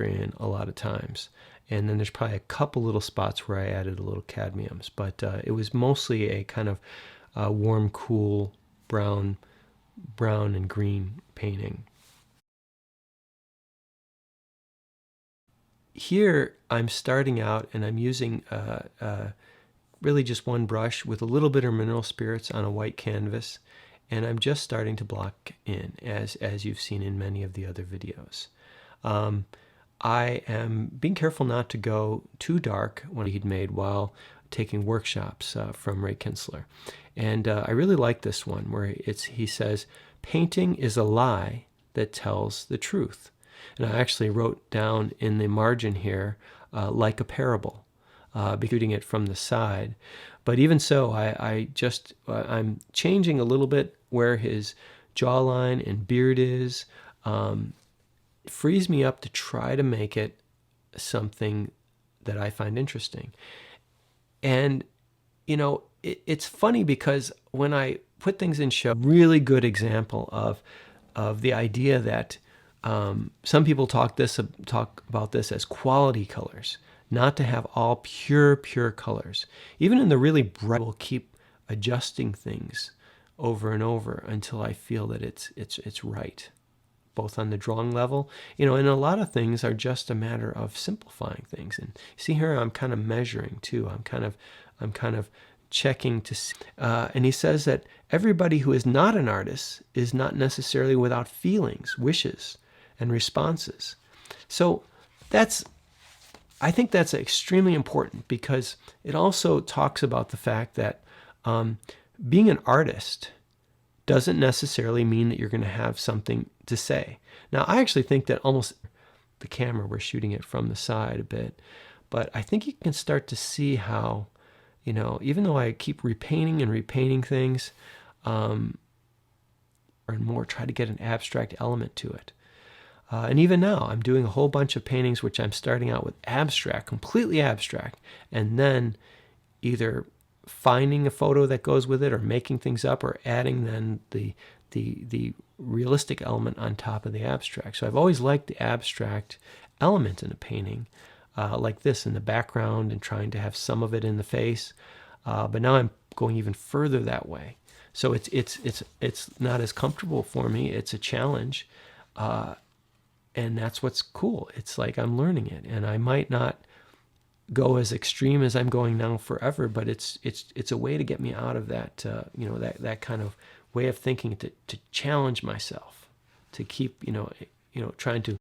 in a lot of times. And then there's probably a couple little spots where I added a little cadmiums, but it was mostly a kind of warm, cool brown and green painting. Here I'm starting out and I'm using really just one brush with a little bit of mineral spirits on a white canvas, and I'm just starting to block in as you've seen in many of the other videos. I am being careful not to go too dark when he'd made while taking workshops from Ray Kinsler. And I really like this one where he says, painting is a lie that tells the truth. And I actually wrote down in the margin here, like a parable, shooting it from the side. But even so, I'm changing a little bit where his jawline and beard is. It frees me up to try to make it something that I find interesting. And, you know, it's funny because when I put things in show, really good example of the idea that some people talk about this as quality colors, not to have all pure colors. Even in the really bright, I will keep adjusting things over and over until I feel that it's right, both on the drawing level, you know, and a lot of things are just a matter of simplifying things. And see here, I'm kind of measuring too. I'm kind of checking to see. And he says that everybody who is not an artist is not necessarily without feelings, wishes, and responses. So I think that's extremely important because it also talks about the fact that being an artist doesn't necessarily mean that you're going to have something to say. Now, I actually think that almost the camera, we're shooting it from the side a bit, but I think you can start to see how, you know, even though I keep repainting things, or more, try to get an abstract element to it. And even now, I'm doing a whole bunch of paintings which I'm starting out with abstract, completely abstract, and then either finding a photo that goes with it or making things up or adding then the realistic element on top of the abstract. So I've always liked the abstract element in a painting, like this in the background and trying to have some of it in the face. But now I'm going even further that way. So it's not as comfortable for me. It's a challenge. And that's what's cool. It's like I'm learning it, and I might not go as extreme as I'm going now forever, but it's a way to get me out of that, you know, that kind of way of thinking, to challenge myself, to keep, you know, trying to